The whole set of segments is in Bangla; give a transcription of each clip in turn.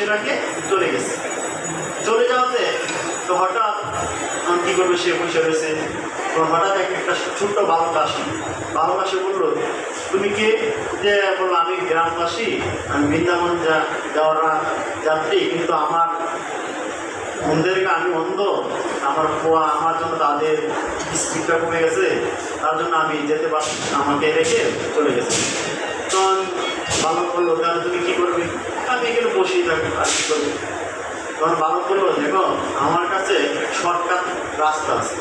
বসিয়ে রাখে চলে গেছে। চলে যাওয়াতে তো হঠাৎ কী করবে, সে বসে রয়েছে। তো হঠাৎ একটা ছোট্ট বালক আসে বললো, তুমি কে? যে বললো, আমি গ্রামবাসী, আমি বৃন্দাবন যাওয়ার যাত্রী, কিন্তু আমার মন্দিরকে আমি অন্ধ, আমার জন্য তাদের স্পিডটা কমে গেছে, তার জন্য আমি যেতে পারছি, আমাকে রেখে চলে গেছে। তখন বালক বললো, তাহলে তুমি কী করবে? আমি এখানে বসেই থাকবো, আর কী করবে? তখন বালক বললো, দেখো আমার কাছে শর্টকাট রাস্তা আছে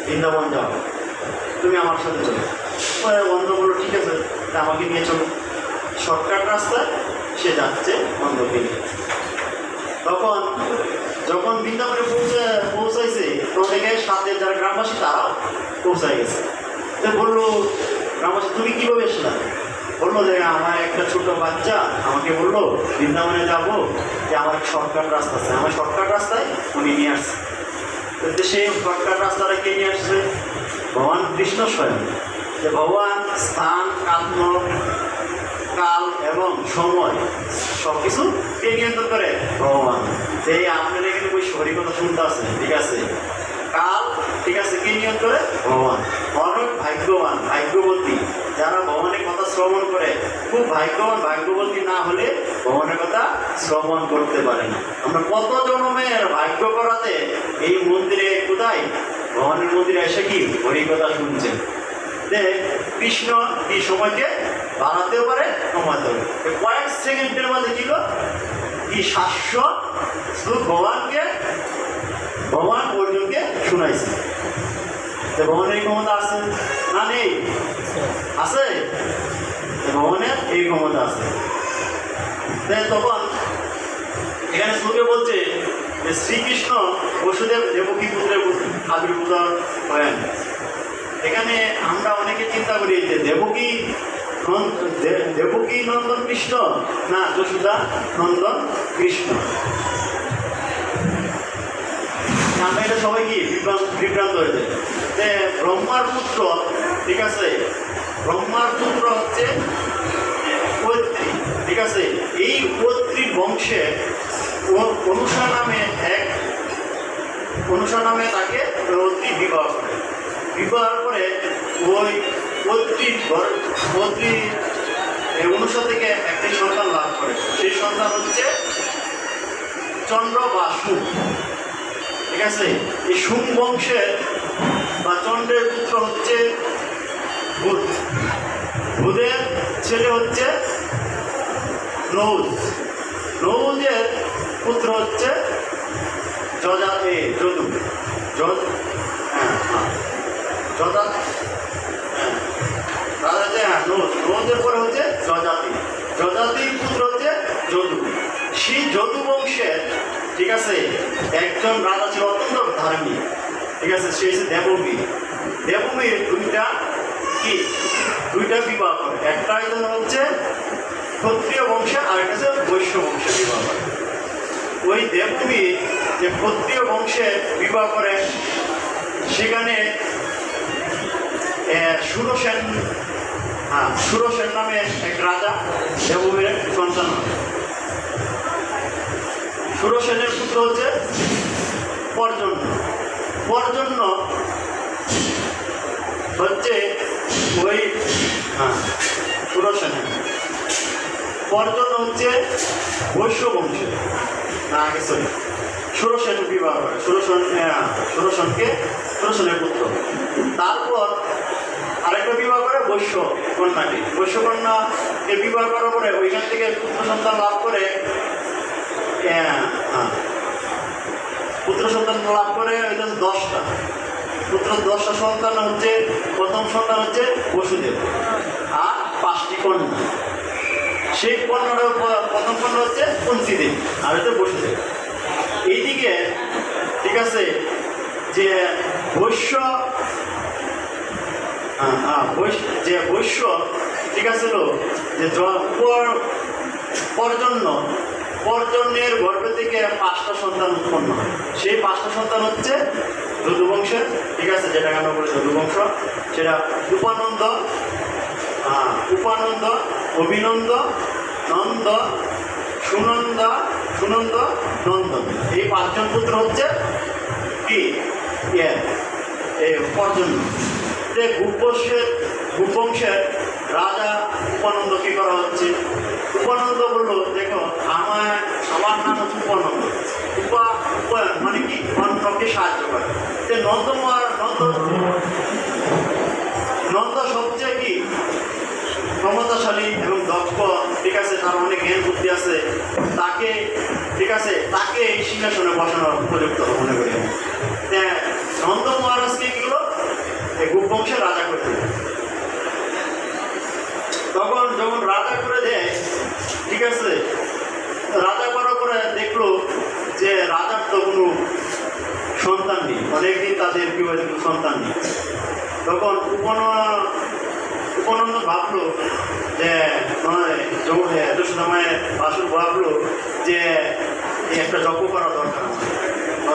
বৃন্দাবন যাওয়া, তুমি আমার সাথে চলো। অন্ধ বললো, ঠিক আছে, আমাকে নিয়ে চলো। শর্টকাট রাস্তায় সে যাচ্ছে অন্ধকে নিয়ে। তখন যখন বৃন্দাবনে পৌঁছাইছে, তো দেখে সাথে যারা গ্রামবাসী তারাও পৌঁছাই গেছে। তো বললো গ্রামবাসী, তুমি কীভাবে এসলা? বললো যে আমার একটা ছোট বাচ্চা আমাকে বললো বৃন্দাবনে যাবো, যে আমার শর্টকাট রাস্তা আছে, আমার শর্টকাট রাস্তায় উনি নিয়ে আসছে। তো সেই শর্টকাট রাস্তাটা কে নিয়ে আসছে? ভগবান কৃষ্ণ স্বয়ং। যে ভগবান স্থান, কাল এবং সময় সব কিছু কে নিয়ন্ত্রণ করে? ভগবান। যে আপনার এখানে ওই হরিকথা শুনতে আছে, ঠিক আছে, কাল, ঠিক আছে, কে নিয়ন্ত্রণ করে? ভগবান। অনেক ভাগ্যবান, ভাগ্যবতী যারা ভগবানের কথা শ্রবণ করে, খুব ভাগ্যবান। ভাগ্যবতী না হলে ভগবানের কথা শ্রবণ করতে পারে না। আমরা কত জন্মের ভাগ্য করাতে এই মন্দিরে, কোথায়? ভগবানের মন্দিরে এসে কি হরিকথা শুনছেন। যে কৃষ্ণ এই সময়কে বাড়াতেও পারে, কমাতেও পারে। কয়েক সেকেন্ডের মধ্যে ছিল কি শাশ্বত শুধু ভগবান অর্জুনকে শুনাইছে। যে ভগবানের এই ক্ষমতা আছে না নেই? আছে। ভগবানের এই ক্ষমতা আছে। তখন এখানে শ্লোকে বলছে যে শ্রীকৃষ্ণ বসুদেব দেবকী পুত্রের আবির্ভূত হয়েন। এখানে আমরা অনেকে চিন্তা করি যে দেবকী নন্দন কৃষ্ণ না যশোদা নন্দন কৃষ্ণ। আমরা এটা সবাই কি বিভ্রান্ত হয়েছে যে ব্রহ্মার পুত্র, ঠিক আছে, ব্রহ্মার পুত্র হচ্ছে পৈতৃ, ঠিক আছে। এই পৈতৃক বংশে অনুষা নামে তাকে পৈতৃ বিবাহ করে। বিবাহ করে ওই পৈতৃক অনুষা থেকে একটি সন্তান লাভ করে। সেই সন্তান হচ্ছে চন্দ্র বা সুম, ঠিক আছে। এই সুম বংশের বা চন্দ্রের পুত্র হচ্ছে বুধ। বুধের ছেলে হচ্ছে নৌজ। নৌজের পুত্র হচ্ছে যদু। নৌজের পরে হচ্ছে যজাতি। যজাতির পুত্র হচ্ছে যদু। সেই যদু বংশের, ঠিক আছে, একজন রাজা ছিল অত্যন্ত ধার্মিক, ঠিক আছে, সে হচ্ছে দেবমী। দেবমীর দুইটা বিবাহ করে। একটা হচ্ছে ক্ষত্রিয় বংশে, আর একটা হচ্ছে বৈশ্য বংশে বিবাহ করে। ওই দেবমী যে ক্ষত্রিয় বংশে বিবাহ করে, সেখানে সুরসেন নামে এক রাজা দেবমীর সন্তান হয়। সুরসেনের পুত্র হচ্ছে পর্জন্য। পর্জন্য হচ্ছে ওই সুরসেনের। পর্জন্য হচ্ছে বৈশ্য বংশে, না আগে সরি, সুরসেন বিবাহ করে। সুরসেনের পুত্র। তারপর আরেকটা বিবাহ করে বৈশ্য কন্যাকে। বৈশ্য কন্যাকে বিবাহ করার পরে ওইখান থেকে পুত্র সন্তান লাভ করে। পুত্র সন্তান লাভ করে 10টা পুত্র। 10টা সন্তান হচ্ছে, প্রথম সন্তান হচ্ছে বসুদেব, আর 5টি কন্যা। সেই কন্যাটা, প্রথম কন্যা হচ্ছে কুন্তী দেবী, আর হচ্ছে বসুদেব। এইদিকে, ঠিক আছে, যে বৈশ্য, ঠিক আছে, যে পর্জন্যের গর্ভে থেকে 5টা সন্তান উৎপন্ন হয়। সেই 5টা সন্তান হচ্ছে যদুবংশের, ঠিক আছে, যেটা আমরা বলি যদুবংশ। সেটা উপানন্দ, অভিনন্দ, নন্দ, সুনন্দা, সুনন্দ, নন্দন, এই পাঁচজন পুত্র হচ্ছে কি এই পর্জন্য। ভূপবংশের রাজা উপানন্দ কি করা হচ্ছে? উপানন্দ বললো, দেখো আমার নাম হচ্ছে উপানন্দ। উপায়ন মানে কি? অন্যকে সাহায্য করে। নন্দ সবচেয়ে কি ক্ষমতাশালী এবং দক্ষ, ঠিক আছে, তার অনেক জ্ঞান বুদ্ধি আছে, তাকে ঠিক আছে তাকে এই সিংহাসনে বসানোর উপযুক্ত মনে করি। নন্দ মহারাজকে এগুলো এই ভূপবংশের রাজা করে দেয়। তখন যখন রাজা করে দেয়, ঠিক আছে, রাজা করার পরে দেখলো যে রাজার তো কোনো সন্তান নেই, অনেকদিন তাদের কি হয়েছে, কোনো সন্তান নেই। তখন উপানন্দ ভাবলো যে যশোদামায়ের বাসুর ভাবলো যে একটা যজ্ঞ করা দরকার।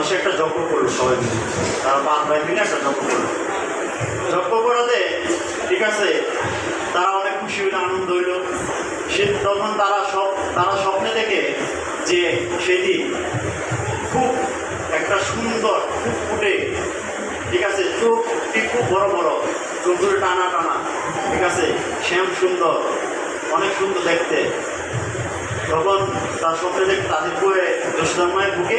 সে একটা যজ্ঞ করলো, সবাই মিলে, তারা 5 ভাই মিলে একটা যজ্ঞ করলো। যজ্ঞ করাতে ঠিক আছে তারা অনেক খুশি হইল, আনন্দ হইল। তখন তারা স্বপ্নে দেখে যে সেদিন খুব একটা সুন্দর ফুটফুটে, ঠিক আছে, চোখটি খুব বড় বড়, চোখগুলো টানা টানা, ঠিক আছে, শ্যাম সুন্দর, অনেক সুন্দর দেখতে। তখন তার স্বপ্নে দেখে তাদের বয়ে যশোদামায়ের বুকে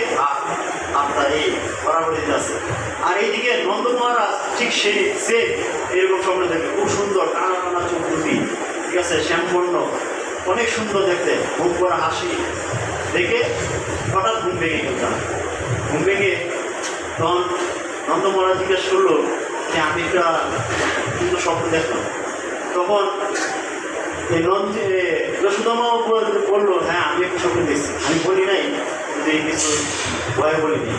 আপনার এই বরাবরই আছে। আর এইদিকে নন্দ মহারাজ ঠিক সে এরকম স্বপ্নে দেখে খুব সুন্দর টানা টানা চোখ দুটি, ঠিক আছে, শ্যামবর্ণ, অনেক সুন্দর দেখতে, মুখ করা হাসি দেখে হঠাৎ ঘুম ভেঙে গেল। ঘুম ভেঙে তখন নন্দ মহারাজ জিজ্ঞেস করলো যে আমি একটা কিন্তু স্বপ্ন দেখলাম। তখন এই যশোদামাও বললো, হ্যাঁ আমি একটা স্বপ্ন দেখছি, আমি বলি নাই যে কিছু ভয়ে বলিনি।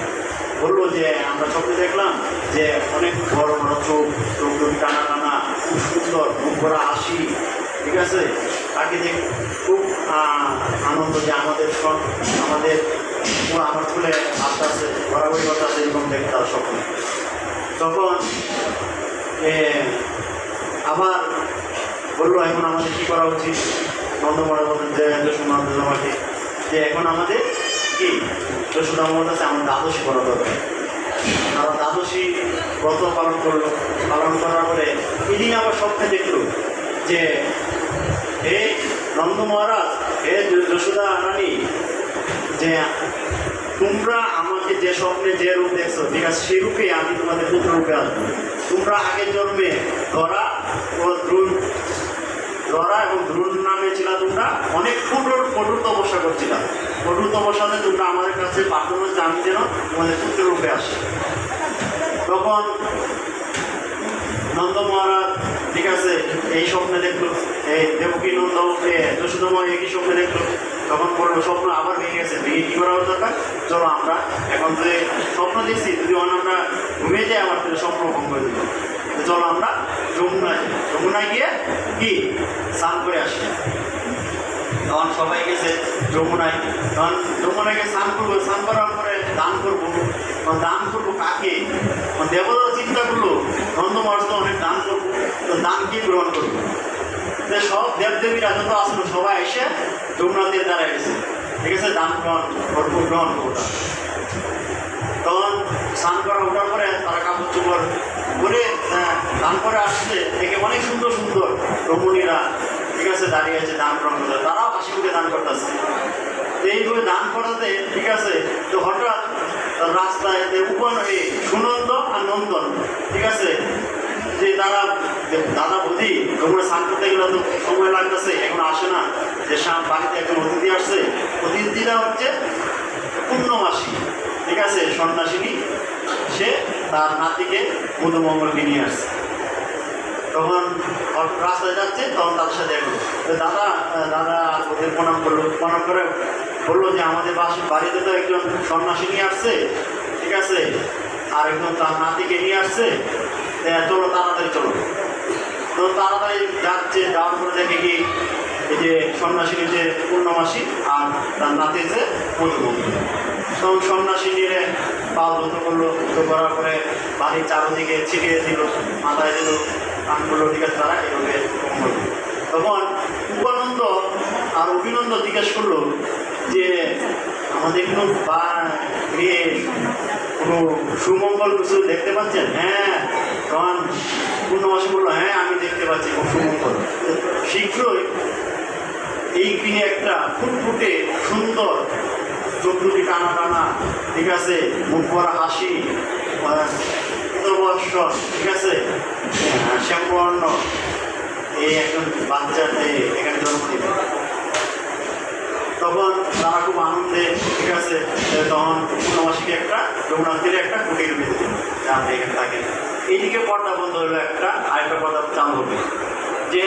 বললো যে আমরা স্বপ্নে দেখলাম যে অনেক বড় বড় চোখ টানা টানা, খুব সুন্দর মুখ করা হাসি, ঠিক আছে, তাকে দেখে খুব আনন্দ যে আমাদের আমার ফুলে আস্তে আস্তে বরাবরই কথা আছে, এরকম দেখে তার স্বপ্ন। তখন আবার বললো এখন আমাদের কী করা উচিত? নন্দ মহারাজ বললেন যে যশোদামাকে যে এখন আমাদের কি যশোদামার কাছে আমার দ্বাদশী করা দরকার। তারা দ্বাদশী ব্রত পালন করলো। পালন করার পরে এদিন আবার স্বপ্নে দেখলো যে হে নন্দ মহারাজ, হে যশোদা রানী, যে তোমরা আমাকে যে স্বপ্নে যে রূপ দেখছো, ঠিক আছে, সেই রূপে আমি তোমাদের পুত্র রূপে আসবো। তোমরা আগের জন্মে ধরা এবং ধ্রুন নামে ছিল, তোমরা অনেক কঠোর তপস্যা করছিলাম। কঠোর তপস্যাতে তোমরা আমাদের কাছে পাঠানো হচ্ছে আমি যেন তোমাদের পুত্র রূপে আসি। তখন নন্দ মহারাজ, ঠিক আছে, এই স্বপ্নে দেখলো, এই দেবকী নন্দ যশোদামা একই স্বপ্নে দেখলো। তখন বললো স্বপ্ন আবার ভেঙে গেছে, ভেঙে কী করা দরকার? চলো আমরা এখন যে স্বপ্ন দেখছি, যদি আমরা ঘুমিয়ে যাই আমার তাহলে স্বপ্ন ভঙ্গ করে দিল, চলো আমরা যমুনায় গিয়ে কি স্নান করে আসি। তখন সবাই গেছে যমুনায়। তখন যমুনায় গিয়ে স্নান করবো, স্নান করার পরে দান করবো। দান করবো কাকে? দেবতা চিন্তা করলো নন্দ মহারাজ তো অনেক দান করবো, তো দান কি গ্রহণ করবো? সব দেবদেবীরা যত আসলো সবাই এসে যমুনাদের দ্বারা এসেছে, ঠিক আছে, দান গ্রহণ করবো। তখন স্নান করা ওঠার পরে তারা কাপড় চোপড় করে দান করে আসছে, দেখে অনেক সুন্দর সুন্দর রমণীরা, ঠিক আছে, দাঁড়িয়ে আছে দান গ্রহণ করতে, তারাও হাসি মুখে দান করতেছে। এইভাবে দান করাতে, ঠিক আছে, তো হঠাৎ রাস্তায় সুনন্দ আর নন্দন, ঠিক আছে, যে দাদা বৌদি তোমরা স্নান করতে গেলে তো সময় লাগতেছে, এখন আসে না, যে বাড়িতে একজন অতিথি আসছে, অতিথিরা হচ্ছে পূর্ণমাসী, ঠিক আছে, সন্ন্যাসিনী, সে তার নাতিকে মধুমঙ্গলকে নিয়ে আসছে। তখন রাস্তায় যাচ্ছে, তখন তাদের সাথে দেখলো দাদা ওদের প্রণাম করলো। প্রণাম করে বললো যে আমাদের বাড়িতে তো একজন সন্ন্যাসিনী আসছে, ঠিক আছে, আর একজন তার নাতিকে নিয়ে আসছে, চলো তাড়াতাড়ি চলো। তো তাড়াতাড়ি যাচ্ছে, যাওয়ার পরে দেখে কি এই যে সন্ন্যাসিনী যে পূর্ণমাসী আর তার নাতি যে মধুমঙ্গল। তখন সন্ন্যাসিনীর পাও ধুতো করলো, ধুতো করার পরে বাড়ির চারদিকে ছিটিয়ে দিল, মাথায় দিল, কান করলো, ঠিক আছে, তারা এভাবে করল। তখন উপানন্দ আর অভিনন্দ জিজ্ঞেস করলো যে আমাদের কোনো কোনো সুমঙ্গল কিছু দেখতে পাচ্ছেন? হ্যাঁ, তখন পূর্ণমাসী বললো, হ্যাঁ আমি দেখতে পাচ্ছি খুব সুমঙ্গল। শীঘ্রই এই গৃহে একটা ফুটফুটে সুন্দর, চোখ দুটি টানা টানা, ঠিক আছে, মুখ ভরা হাসি, বৎসর, ঠিক আছে, শ্যামবর্ণ এই একজন বাচ্চাতে এখানে জন্ম দিবে। তখন তারা খুব আনন্দে, ঠিক আছে, তখন পূর্ণমাসীকে একটা যমুনাথীর একটা কুটির বেঁধে দিল যে আপনি এখানে থাকেন। এইদিকে পর্দা বন্ধ হলো একটা, আরেকটা পর্দা চালু হবে যে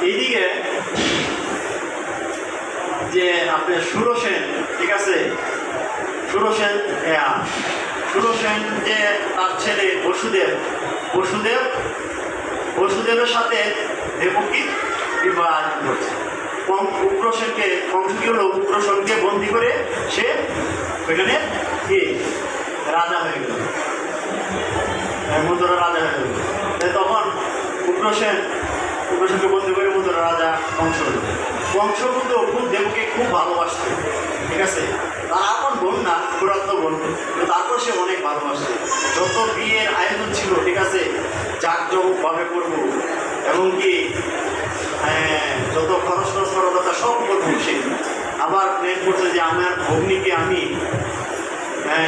এইদিকে যে আপনি সুরসেন, ঠিক আছে, সুরসেন যে তার ছেলে বসুদেবের সাথে দেবকী বিবাহ আয়োজন করছে। উগ্রসেনকে কংসকে হলো উগ্রসেনকে বন্দি করে সে ওইখানে কি রাজা হয়ে গেল, মন্ত্রা রাজা হয়ে গেল। তখন উগ্রসেনকে বন্দি করে মন্ত্রা রাজা কংস হল। কংস কিন্তু খুব দেবকে খুব ভালোবাসত, ঠিক আছে, তার আপন বোন না, পুরাতন বোন, কিন্তু তারপর সে অনেক ভালোবাসত। যত বিয়ের আয়োজন ছিল, ঠিক আছে, জাঁকজমকভাবে করবো এবং কি যত খরচ খরচতা সব করবো সে। আবার প্ল্যান করছে যে আমার ভগ্নিকে আমি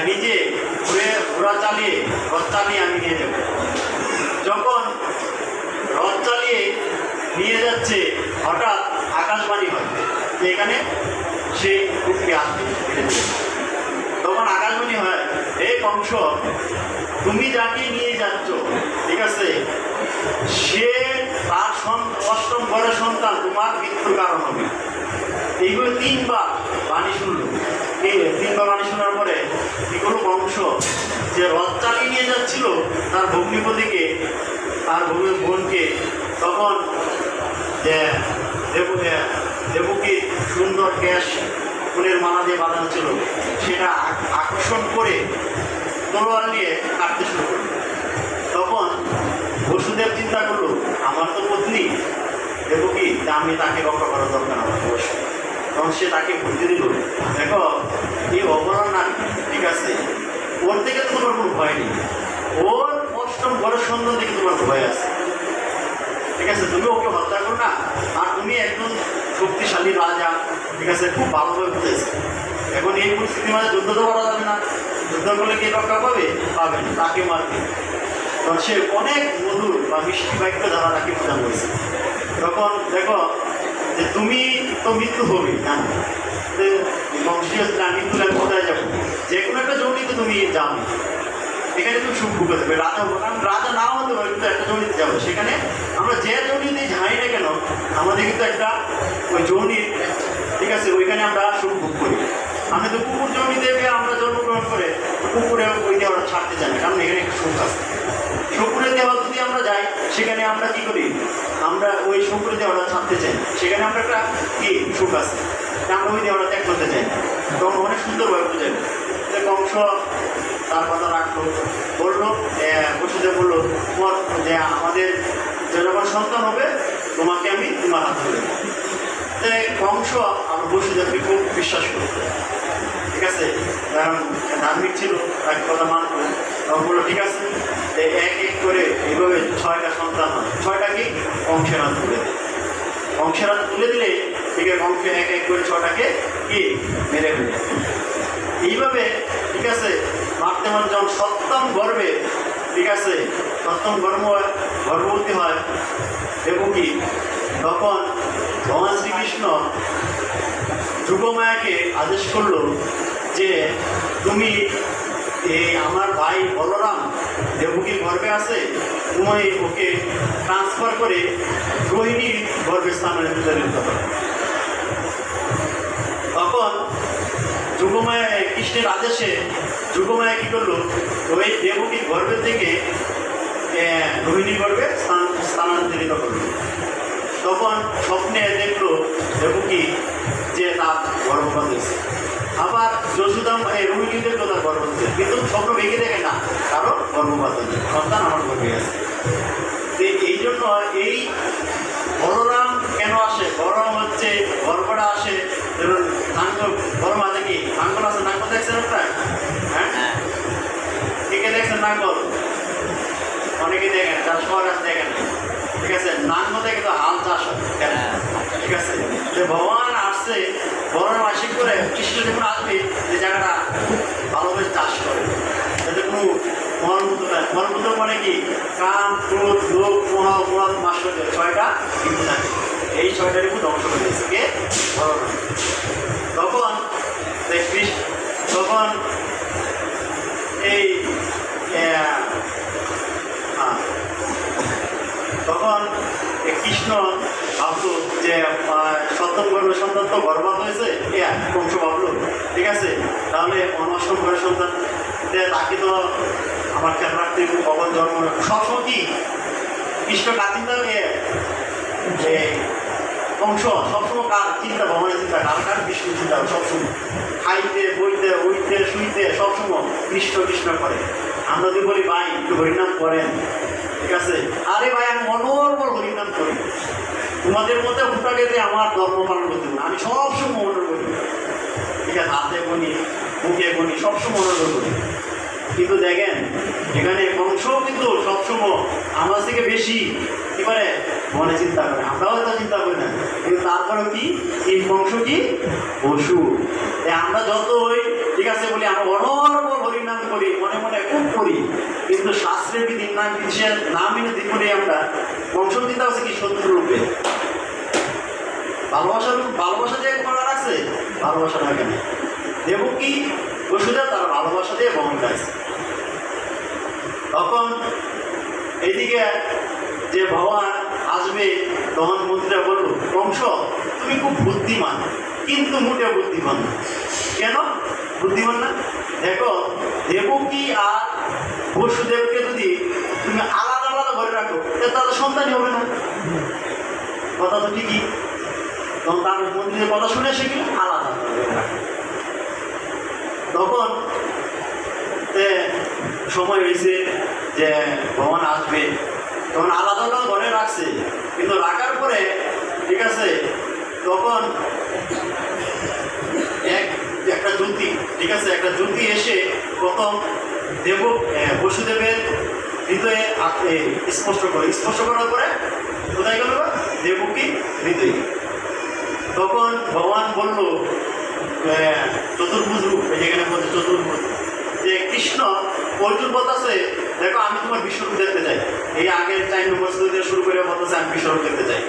নিজে ঘোড়া চালিয়ে রথ চালিয়ে আমি নিয়ে যাব। যখন রথ চালিয়ে নিয়ে যাচ্ছে, হঠাৎ আকাশবাণী হয় যে এখানে সে উঠকে আসবে। তখন আকাশবাণী হয়, হে কংস, তুমি যাকে নিয়ে যাচ্ছ, ঠিক আছে, সে তার অষ্টম ঘরের সন্তান তোমার মৃত্যুর কারণ হবে। এইগুলো তিনবার বাণী শুনলো। তিনবার বাণী শোনার পরে কি করলো কংস, যে রথ চালিয়ে নিয়ে যাচ্ছিল তার ভগ্নিপতিকে, তার বোনকে, তখন যে দেবকী সুন্দর কেশ ফুলের মালা দিয়ে বাঁধানো ছিল, সেটা আকর্ষণ করে তলোয়ার নিয়ে কাটতে শুরু করল। তখন বসুদেব চিন্তা করলো, আমার তো পত্নী দেবকী, আমি তাকে রক্ষা করার দরকার আমার অবশ্যই। তখন সে তাকে বুদ্ধি দিল, দেখো এই অপরাধ না, ঠিক আছে, ওর থেকে তো তোমার কোনো ভয় নেই, ওর অষ্টম ঘরের সন্তান থেকে তোমার ভয় আছে, ঠিক আছে, তুমি ওকে হত্যা করো না। আর তুমি একজন শক্তিশালী রাজা, ঠিক আছে, খুব ভালোভাবে বুঝেছে। এখন এই পরিস্থিতির মাঝে যুদ্ধ তো করা যাবে না, যুদ্ধ করলে কে রক্ষা পাবে? পাবে না, তাকে মারবে। তখন সে অনেক মধুর বা মিষ্টি বাক্য দ্বারা তাকে বোঝানো হয়েছে। তখন দেখো যে তুমি তো মৃত্যু হবে, জানো বংশীয় মৃত্যু আমি কোথায় যাবো, যে কোনো একটা জমিতে তুমি যাবে, এখানে তুমি সুখ ভোগ করতে পারবে। রাজা হবো, কারণ রাজা নাও হতে পারে, কিন্তু একটা জমিতে যাবো, সেখানে আমরা যে জমিতে যাই না কেন আমাদের কিন্তু একটা ওই জমির, ঠিক আছে, ওইখানে আমরা সুখ ভোগ করি। আমি তো কুকুর জমিতে আমরা জন্মগ্রহণ করে কুকুরে ওই দেওয়াটা ছাড়তে চাই না, কারণ এখানে একটা সুখ আছে। শকুরের দেওয়া যদি আমরা যাই, সেখানে আমরা কি করি, আমরা ওই শকুরের দেওয়াটা ছাড়তে চাই, সেখানে আমরা একটা কি সুখ আছে, আমরা ওই দেওয়াটা ত্যাগ করতে চাই। তখন অনেক সুন্দরভাবে বুঝে কংস তার কথা রাখলো, বললো, বসুদেব বললো, তোমার যে আমাদের যখন সন্তান হবে তোমাকে আমি তোমার হাত ধরে। কংস আমার বসুদেবকে খুব বিশ্বাস করতো, ঠিক আছে, কারণ ধার্মিক ছিল, এক কথা মানতো। তখন বললো, ঠিক আছে, এক এক করে এইভাবে 6টা সন্তান হয়, 6টা কি কংসের হাত তুলে দেয়। কংসের হাত তুলে দিলে ঠিক আছে, কংস এক এক করে 6টাকে কি মেরে ফেলে। এইভাবে, ঠিক আছে, মারতে মারতে যখন সপ্তম গর্ভে, ঠিক আছে, সপ্তম গর্ভবতী হয় দেবকী, তখন ভগবান শ্রীকৃষ্ণ যুগমায়াকে আদেশ করলো যে তুমি আমার ভাই বলরাম দেবকীর গর্ভে আছে, তুমি ওকে ট্রান্সফার করে রোহিণীর গর্ভে স্থানান্তরিত করো। তখন যুগমায়া কৃষ্ণের আদেশে যুগমায়া কী করলো, ওই দেবকীর গর্ভের থেকে রোহিণীর গর্ভে স্থানান্তরিত করলো। তখন স্বপ্নে দেখলো দেবকী যে তার গর্ভপাত হয়েছে। আবার যশোদা রোহিণীদের তার গর্ভ হচ্ছে, কিন্তু স্বপ্ন ভেঙে দেখে না, কারণ গর্ভপাত হচ্ছে, সন্তান আমার গর্ভে আছে। এই জন্য এই বলরাম কেন আসে, বলরাম হচ্ছে গর্ভটা আসে বড় মাঝে কি নাঙ্গল আছে, নাঙ্গল দেখছেন আপনার? হ্যাঁ, কে কে দেখছেন নাঙ্গল? অনেকে দেখেন, যারা শহর আছে দেখেন। ঠিক আছে, নাঙ্গল দেখে তো হাল চাষ হয়। ঠিক আছে, যে ভগবান আসছে বড় মাসিক করে কৃষ্ণ যখন আসবে যে জায়গাটা ভালোভাবে চাষ করে, যাতে কোনো মনমুদ্র মানে কি কাম, ক্রোধ, লোভ, মোহ, মোহ, মাৎসর্য, ছয়টা কিন্তু থাকে। এই ছয়টা ঋতু ধ্বংস করে দিয়েছে কে? ভগবান। তখন তখন এই তখন কৃষ্ণ ভাবলো যে সন্তান গর্ভের সন্তান তো গর্ভপাত হয়েছে, বংশ ভাবলো। ঠিক আছে, তাহলে অনষ্টম ঘরের সন্তান তাকে তো আমার খেয়াল রাখতে কখন জন্ম সবসময় কি কৃষ্ণ কার চিন্তা বংশ সবসময় কার চিন্তা, ভগবানের চিন্তা, কার বিষ্ণু চিন্তা সবসময়। খাইতে বইতে উঠতে শুইতে সবসময় কৃষ্ণ কৃষ্ণ করে। আমরা যদি বলি ভাই একটু হরিনাম করেন, ঠিক আছে, আরে ভাই আমি অনর্বর হরিনাম করি, তোমাদের মধ্যে হুটাকে যে আমার ধর্ম পালন করতে না, আমি সবসময় মনোর করি। ঠিক আছে, হাতে বনি মুখে বনি সবসময় মনোর করি। কিন্তু দেখেন এখানে বংশ কিন্তু সবসময় আমার থেকে বেশি কি করে মনে চিন্তা করে, আমরাও তো চিন্তা করি না, কিন্তু তারপরে কি এই বংশ কি পশু। আমরা যতই ঠিক আছে বলি আমরা অনর্বর হরিনাম করি, মনে মনে খুব করি, কিন্তু শাস্ত্রের বিধি না বিধির না মেনে করি আমরা বংশ চিন্তা হচ্ছে কি শত্রু রূপে। ভালোবাসা দিয়ে করা রাখছে, ভালোবাসা না কেন দেব কি বসুদেব তার ভালোবাসা দিয়ে বহন রাখছে। তখন এইদিকে যে ভগবান আসবে তখন মন্ত্রীরা বলল, কংস তুমি খুব বুদ্ধিমান, কিন্তু মোটেও বুদ্ধিমান না। কেন বুদ্ধিমান না? দেখো দেবকী আর বসুদেবকে যদি তুমি আলাদা আলাদা ঘরে রাখো তাদের সন্তানই হবে না। কথা তো ঠিকই। তখন তার মন্ত্রীদের কথা শুনে সে কি আলাদা রাখো। তখন সময় হয়েছে যে ভগবান আসবে, তখন আলাদা আলাদা ঘরে রাখছে, কিন্তু রাখার পরে ঠিক আছে তখন একটা জ্যোতি, ঠিক আছে, একটা জ্যোতি এসে প্রথম বসুদেবের হৃদয়ে স্পষ্ট করার পরে কোথায় গেল দেবকী হৃদয়। তখন ভগবান বলল চতুর্ভুজ রূপ, যেখানে বলছে চতুর্ভুজ, যে কৃষ্ণ অর্জুন বলতেছে দেখো আমি তোমার বিশ্বরূপ দেখতে চাই, এই আগের 4 নম্বর দিয়ে শুরু করে বলতেছে আমি বিশ্বরূপ দেখতে চাই।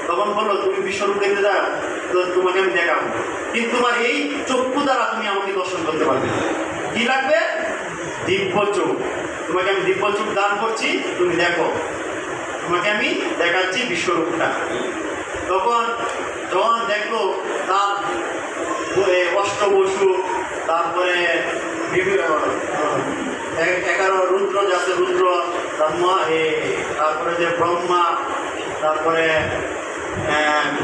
তখন বললো তুমি বিশ্বরূপ দেখতে চাও তো তোমাকে আমি দেখাবো, কিন্তু তোমার এই চক্ষু দ্বারা তুমি আমাকে দর্শন করতে পারবে। কি লাগবে? দিব্য চোখ। তোমাকে আমি দিব্য চোখ দান করছি, তুমি দেখো, তোমাকে আমি দেখাচ্ছি বিশ্বরূপটা। তখন যখন দেখলো তার অষ্টবসু, তারপরে 11 রুদ্র যাচ্ছে, রুদ্র তারপরে যে ব্রহ্মা, তারপরে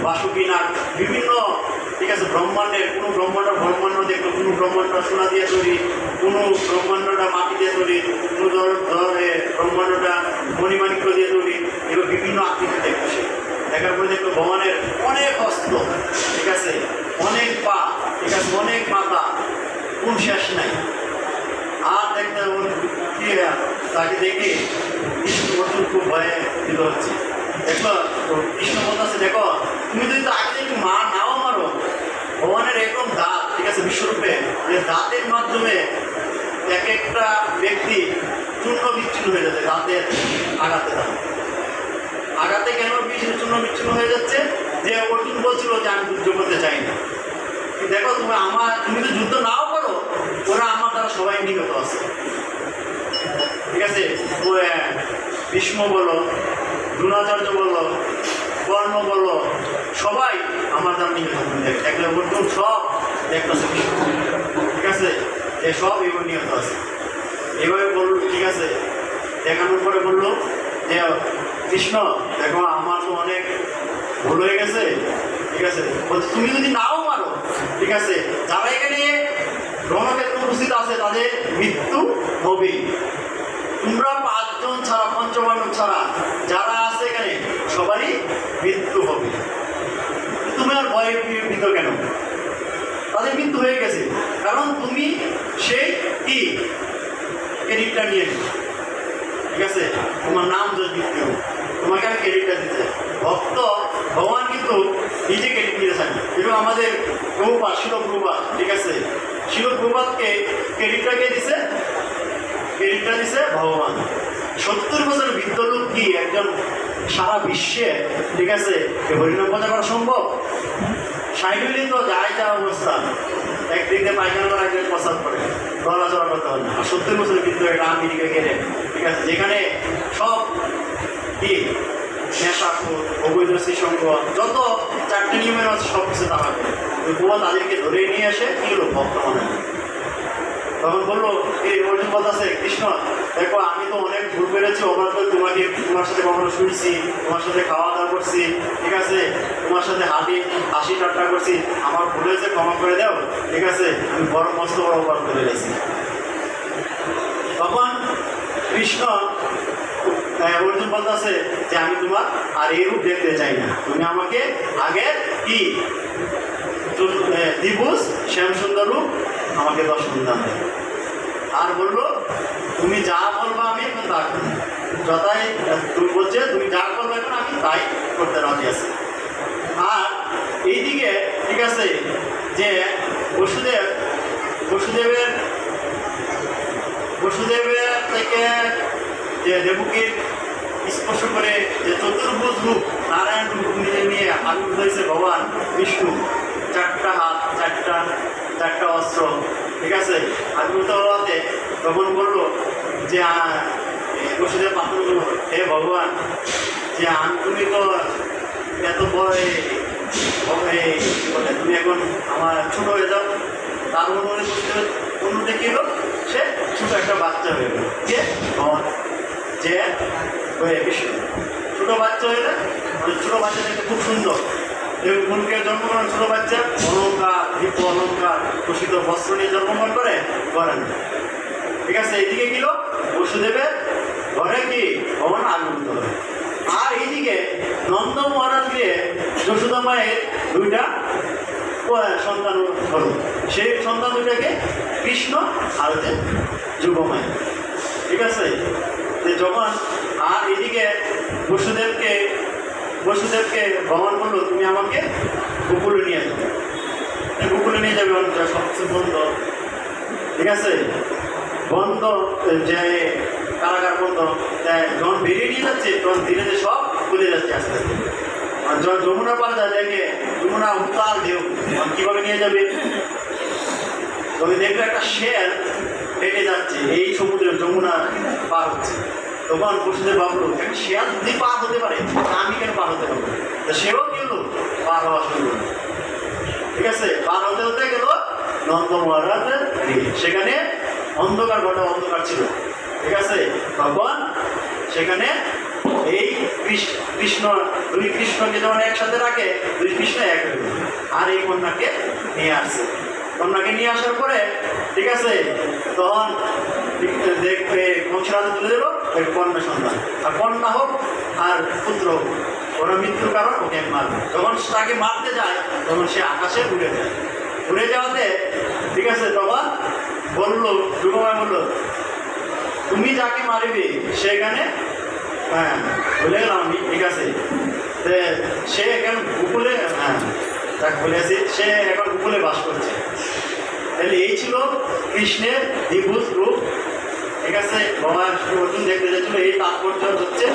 বাসুকীনাথ, বিভিন্ন ঠিক আছে ব্রহ্মাণ্ডের কোনো ব্রহ্মাণ্ড দেখলো, কোনো ব্রহ্মাণ্ড সোনা দিয়ে তৈরি, কোনো ব্রহ্মাণ্ডটা মাটি দিয়ে তৈরি, কোনো ব্রহ্মাণ্ডটা মণিমাণিক্য দিয়ে তৈরি, এগুলো বিভিন্ন আকৃতি দেখলো। সে দেখার পরে দেখলো ভগবানের অনেক হস্ত, ঠিক আছে, অনেক পা, ঠিক আছে, অনেক মাথা, কোন শেষ নাই। আর দেখতে তাকে দেখে অর্জুন খুব ভয়ে দিতে হচ্ছে। দেখো কৃষ্ণ বলতেছে দেখো তুমি যদি তো আগে একটু নাও মারো, ভগবানের এরকম দাঁত, ঠিক আছে, বিশ্বরূপে যে দাঁতের মাধ্যমে এক একটা ব্যক্তি চূর্ণ বিচ্ছিন্ন হয়ে যাচ্ছে, দাঁতের আঘাতে কেন চূর্ণ বিচ্ছিন্ন হয়ে যাচ্ছে? যে অর্জুন বলছিল যে আমি যুদ্ধ করতে চাই না। দেখো তুমি তো যুদ্ধ নাও করো, ওরা আমার দ্বারা সবাই নিহত আছে। ঠিক আছে, ভীষ্ম বলো, দ্রোণাচার্য বলো, কর্ণ বলো, সবাই আমার দ্বারা নিহত দেখলে অর্জুন সব দেখতেছে, ঠিক আছে, যে সব এবার নিহত আছে। এভাবে বলল, ঠিক আছে, দেখানোর পরে বললো যে কৃষ্ণ দেখো আমার তো অনেক ভুল হয়ে গেছে, ঠিক আছে, বলছে তুমি যদি নাও মারো, ঠিক আছে, যারা এখানে রণক্ষেত্রে উপস্থিত আছে তাদের মৃত্যু হবেই। তোমরা 5 জন ছাড়া, পঞ্চপাণ্ডব ছাড়া যারা আছে এখানে সবারই মৃত্যু হবে। তুমি আর ভয়ে ভীত কেন? তাদের মৃত্যু হয়ে গেছে, কারণ তুমি সেই কি ক্রেডিটটা নিয়ে নিও, ঠিক আছে? তোমার নাম যদি দিতে হবে, তোমাকে আমি ক্রেডিটটা দিতে চাই। ভক্ত ভগবান কিন্তু নিজে ক্রেডিট নিতে চান, এবং আমাদের প্রভুপাত শিল প্রভুপাত, ঠিক আছে, শিল প্রভুপাতকে ক্রেডিটটা কে দিছে? ক্রেডিটটা দিছে ভগবান। 70 বছর বৃদ্ধ লোক কি একজন সারা বিশ্বে, ঠিক আছে, হরিনাম প্রচার করা সম্ভব? সাইডুলি তো যায় যা অবস্থা, একদিকে পায়খানা করা, একদিকে প্রসাদ করে, চলাচলা করতে হবে না। আর 70 বছর বৃদ্ধ একটা আমেরিকা গেলে, ঠিক আছে, যেখানে সব কি নেশাখোর, অবৈধ শ্রীসঙ্গ, যত 4টে নিয়মের আছে সব কিছু তারা করে। ওই গোয়া তাদেরকে ধরে নিয়ে এসে কি হলো, ভক্ত মনে হয়। তখন বললো, এই অর্জুন বলতেছে, কৃষ্ণ দেখো আমি তো অনেক ভুল করেছি, অবাধ তোমাকে, তোমার সাথে কখনো শুনছি, তোমার সাথে খাওয়া দাওয়া করছি, ঠিক আছে, তোমার সাথে হাসি ঠাট্টা করছি, আমার ভুল হয়েছে, ক্ষমা করে দাও, ঠিক আছে, আমি বড় মস্ত বড় অপরাধ করে গেছি। তখন কৃষ্ণ অর্জুন বলতেছে যে আমি তোমার আর এই রূপ দেখতে চাই না, তুমি আমাকে আগে কি দ্বিভুজ শ্যাম সুন্দর রূপ আমাকে দর্শন দান। আর বললো তুমি যা বলবো আমি এখন তা করি, যথাই তুমি বলছে তুমি যা করবো এখন আমি তাই করতে রাজি আছি। আর এইদিকে ঠিক আছে যে বসুদেবের থেকে যে দেবকীর স্পর্শ করে যে চতুর্ভুজ রূপ নারায়ণ রূপ নিজে নিয়ে আবির্ভূত হয়েছে ভগবান বিষ্ণু, 4টা হাত, 4টা অস্ত্র, ঠিক আছে, আবির্ভূত হওয়াতে তখন বললো যে বসুদেব প্রার্থনা করলো, হে ভগবান, যে তুমি তো এত বড় তুমি এখন আমার ছোট হয়ে যাও। তার মনে অন্যটা কি হলো, সে ছোট একটা বাচ্চা হয়ে গেল, যে হয়ে বিষ্ণু ছোট বাচ্চা হয়ে যায়। ছোট বাচ্চা দেখতে খুব সুন্দর, মুখে জন্মগ্রহণ ছোট বাচ্চা, অলঙ্কার দীপ অলঙ্কার প্রসিদ্ধ বস্ত্র নিয়ে জন্মগ্রহণ করেন, ঠিক আছে। এইদিকে গেল বসুদেবের ঘরে কি ভগবান আবির্ভূত হবে। আর এইদিকে নন্দ মহারাজ দিয়ে যশোদা মায়ের 2টা সন্তান হল, সেই সন্তান 2টাকে কৃষ্ণ আর হচ্ছে যুগমায়, ঠিক আছে। যখন আর এদিকে বসুদেবকে ভগবান বললো তুমি আমাকে গোকুলে নিয়ে যাবে, গোকুলে নিয়ে যাবে, সবকিছু বন্ধ, ঠিক আছে, বন্ধ, যে কারাগার বন্ধ, যখন বেরিয়ে নিয়ে যাচ্ছে তখন ধীরে ধীরে সব খুলে যাচ্ছে আস্তে আস্তে। আর যখন যমুনা পার যায় দেখে যমুনা উত্তাল ঢেউ, কীভাবে নিয়ে যাবে, তবে দেখবে একটা শের হেঁটে যাচ্ছে এই সমুদ্রে, যমুনা পার হচ্ছে। তখন বসুদেব ভাবলো একটা শেয়াল যদি পার হতে পারে আমি কেন পার হতে পারবো, সেও গেল পার হওয়া শুরু, ঠিক আছে। পার হতে হতে গেল নন্দ মহারাজের, সেখানে অন্ধকার ঘটা অন্ধকার ছিল, ঠিক আছে। তখন সেখানে এই দুই কৃষ্ণকে যখন একসাথে রাখে, 2 কৃষ্ণ এক হয়ে গেল। আর এই কন্যাকে নিয়ে আসছে, কন্যাকে নিয়ে আসার পরে, ঠিক আছে, তখন দেখবে বংশরাজ তুলে দিল ওই কন্যা সন্তান, আর কন্যা হোক আর পুত্র হোক, ওরা মৃত্যুর কারণ ওকে মারবে। যখন তাকে মারতে যায় তখন সে আকাশে উড়ে যায়, উড়ে যাওয়াতে, ঠিক আছে, তখন বললো যুগমায় বললো তুমি যাকে মারবে সেখানে, হ্যাঁ বলে গেলাম আমি, ঠিক আছে, সে এখন গোকুলে, হ্যাঁ তাকে বলেছি, সে এখন গোকুলে বাস করছে। তাহলে এই ছিল কৃষ্ণের দ্বিভুজ রূপ, ঠিক আছে। ভগবান অর্জুন দেখতে যাচ্ছিল, এই তাৎপর্য হচ্ছে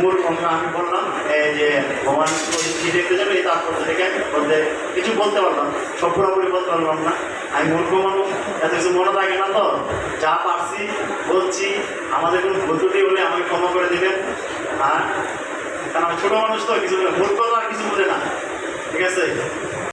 মূল অংশ আমি বললাম, যে ভগবান কি দেখতে যাবে এই তাৎপর্য থেকে বলতে কিছু বলতে পারলাম, সব পুরোপুরি বলতে পারলাম না। আমি মূর্খ মানুষ, এত কিছু মনে থাকে না, তো যা পারছি বলছি। আমাদের কোনো ভুল ত্রুটি হলে আমাকে ক্ষমা করে দেবেন। আর কারণ আমি ছোটো মানুষ তো কিছু মূর্খ তো আর কিছু বোঝে না, ঠিক আছে।